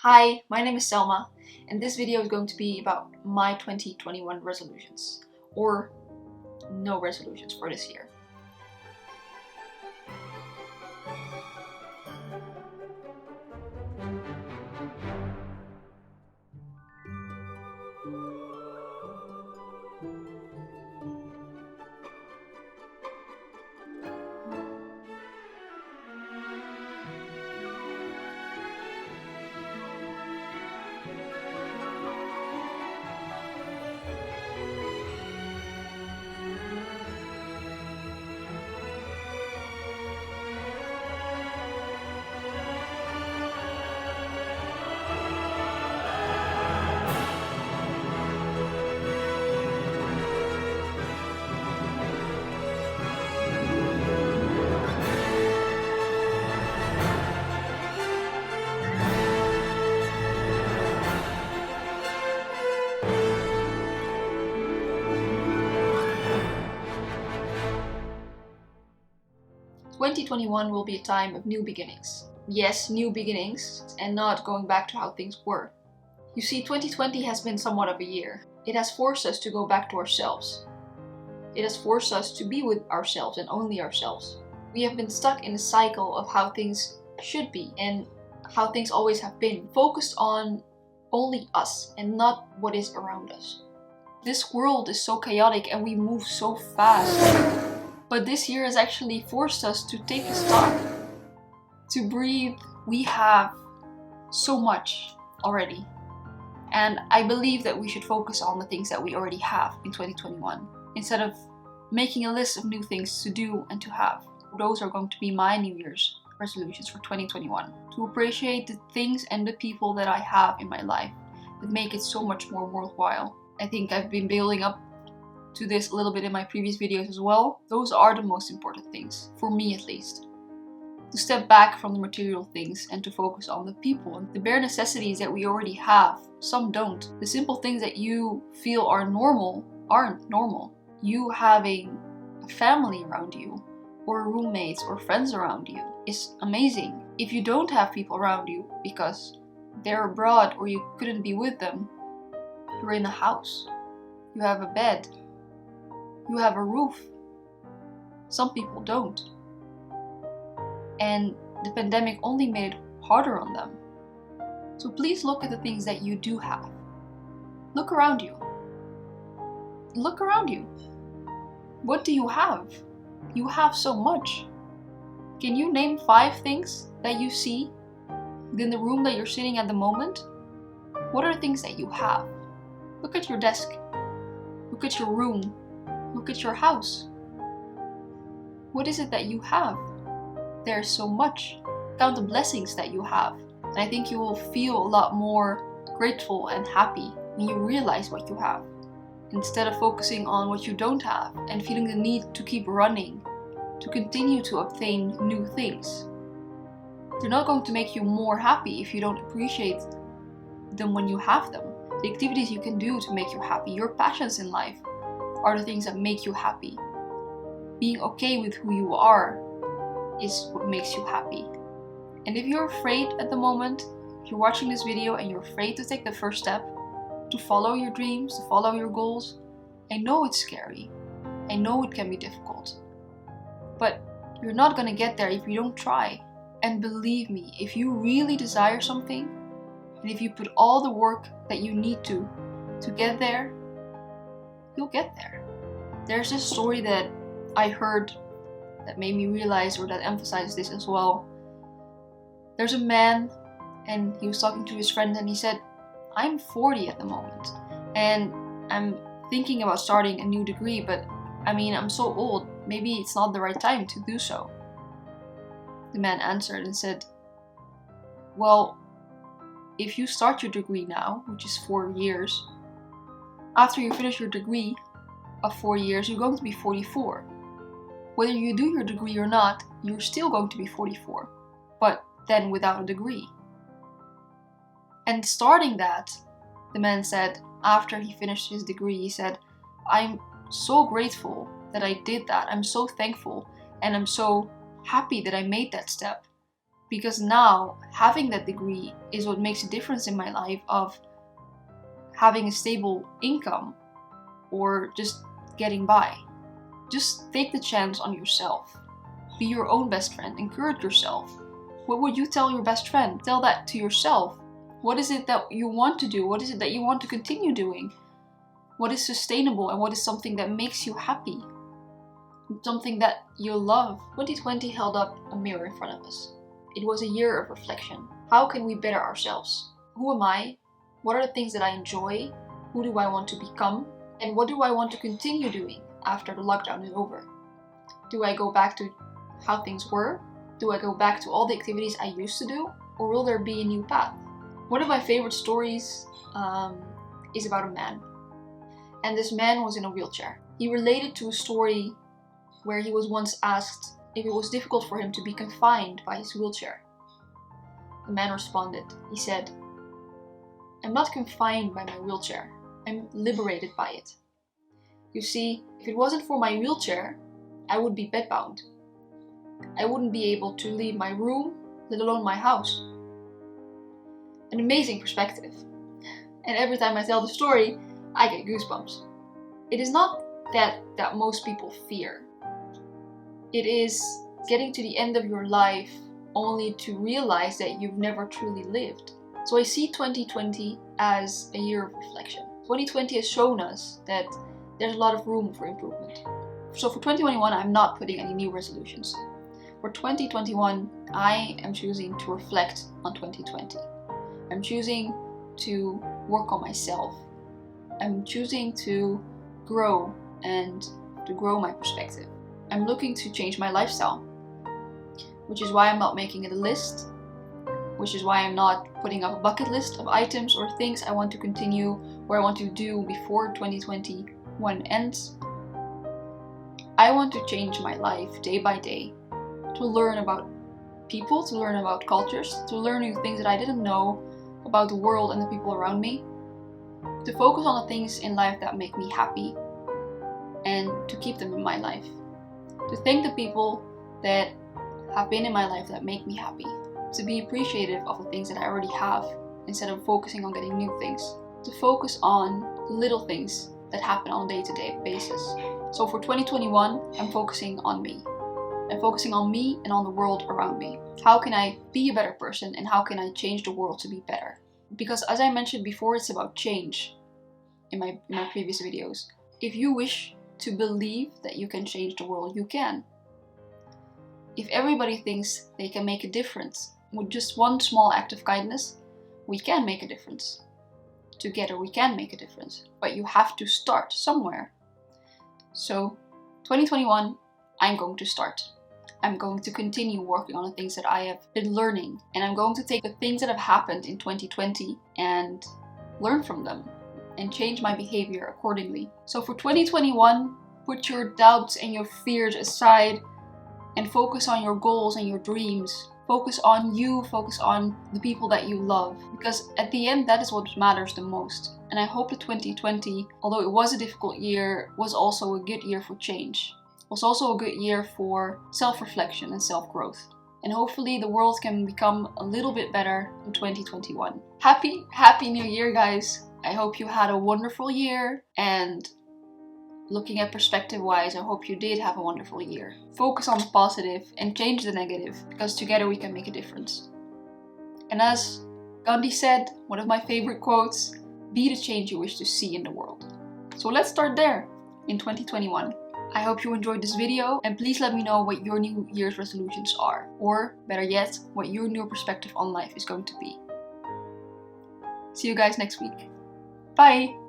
Hi, my name is Selma, and this video is going to be about my 2021 resolutions, or no resolutions for this year. "2021 will be a time of new beginnings." Yes, new beginnings, and not going back to how things were. You see, 2020 has been somewhat of a year. It has forced us to go back to ourselves. It has forced us to be with ourselves and only ourselves. We have been stuck in a cycle of how things should be and how things always have been, focused on only us and not what is around us. This world is so chaotic and we move so fast. But this year has actually forced us to take a stock, to breathe. We have so much already. And I believe that we should focus on the things that we already have in 2021, instead of making a list of new things to do and to have. Those are going to be my New Year's resolutions for 2021. To appreciate the things and the people that I have in my life that make it so much more worthwhile. I think I've been building up to this a little bit in my previous videos as well. Those are the most important things, for me at least. To step back from the material things and to focus on the people and the bare necessities that we already have. Some don't. The simple things that you feel are normal aren't normal. You having a family around you, or roommates or friends around you is amazing. If you don't have people around you because they're abroad or you couldn't be with them, you're in a house. You have a bed. You have a roof. Some people don't. And the pandemic only made it harder on them. So please look at the things that you do have. Look around you. Look around you. What do you have? You have so much. Can you name 5 things that you see within the room that you're sitting at the moment? What are things that you have? Look at your desk. Look at your room. Look at your house. What is it that you have? There's so much. Count the blessings that you have. And I think you will feel a lot more grateful and happy when you realize what you have, instead of focusing on what you don't have and feeling the need to keep running, to continue to obtain new things. They're not going to make you more happy if you don't appreciate them when you have them. The activities you can do to make you happy, your passions in life, are the things that make you happy. Being okay with who you are is what makes you happy. And if you're afraid at the moment, if you're watching this video and you're afraid to take the first step, to follow your dreams, to follow your goals, I know it's scary. I know it can be difficult. But you're not gonna get there if you don't try. And believe me, if you really desire something, and if you put all the work that you need to get there, you'll get there. There's this story that I heard that made me realize, or that emphasized this as well. There's a man and he was talking to his friend and he said, I'm 40 at the moment and I'm thinking about starting a new degree, but I'm so old, maybe it's not the right time to do so. The man answered and said, well, if you start your degree now, which is 4 years, after you finish your degree of 4 years, you're going to be 44. Whether you do your degree or not, you're still going to be 44, but then without a degree. And starting that, the man said, after he finished his degree, he said, I'm so grateful that I did that. I'm so thankful and I'm so happy that I made that step, Because now having that degree is what makes a difference in my life, of having a stable income or just getting by. Just take the chance on yourself. Be your own best friend. Encourage yourself. What would you tell your best friend? Tell that to yourself. What is it that you want to do? What is it that you want to continue doing? What is sustainable and what is something that makes you happy? Something that you love. 2020 held up a mirror in front of us. It was a year of reflection. How can we better ourselves? Who am I? What are the things that I enjoy? Who do I want to become? And what do I want to continue doing after the lockdown is over? Do I go back to how things were? Do I go back to all the activities I used to do? Or will there be a new path? One of my favorite stories is about a man. And this man was in a wheelchair. He related to a story where he was once asked if it was difficult for him to be confined by his wheelchair. The man responded. He said, "I'm not confined by my wheelchair. I'm liberated by it. You see, if it wasn't for my wheelchair, I would be bedbound. I wouldn't be able to leave my room, let alone my house." An amazing perspective. And every time I tell the story, I get goosebumps. It is not that most people fear. It is getting to the end of your life only to realize that you've never truly lived. So I see 2020 as a year of reflection. 2020 has shown us that there's a lot of room for improvement. So for 2021, I'm not putting any new resolutions. For 2021, I am choosing to reflect on 2020. I'm choosing to work on myself. I'm choosing to grow and to grow my perspective. I'm looking to change my lifestyle, which is why I'm not making it a list, which is why I'm not putting up a bucket list of items or things I want to continue or I want to do before 2021 ends. I want to change my life day by day, to learn about people, to learn about cultures, to learn new things that I didn't know about the world and the people around me, to focus on the things in life that make me happy and to keep them in my life, to thank the people that have been in my life that make me happy, to be appreciative of the things that I already have instead of focusing on getting new things, to focus on the little things that happen on a day-to-day basis. So for 2021, I'm focusing on me. I'm focusing on me and on the world around me. How can I be a better person and how can I change the world to be better? Because as I mentioned before, it's about change in my previous videos. If you wish to believe that you can change the world, you can. If everybody thinks they can make a difference with just one small act of kindness, we can make a difference. Together we can make a difference. But you have to start somewhere. So 2021, I'm going to start. I'm going to continue working on the things that I have been learning. And I'm going to take the things that have happened in 2020 and learn from them and change my behavior accordingly. So for 2021, put your doubts and your fears aside and focus on your goals and your dreams. Focus on you, focus on the people that you love. Because at the end, that is what matters the most. And I hope that 2020, although it was a difficult year, was also a good year for change. Was also a good year for self-reflection and self-growth. And hopefully the world can become a little bit better in 2021. Happy New Year, guys! I hope you had a wonderful year, and looking at perspective wise, I hope you did have a wonderful year. Focus on the positive and change the negative, because together we can make a difference. And as Gandhi said, one of my favorite quotes, be the change you wish to see in the world. So let's start there in 2021. I hope you enjoyed this video, and please let me know what your New Year's resolutions are, or better yet, what your new perspective on life is going to be. See you guys next week. Bye!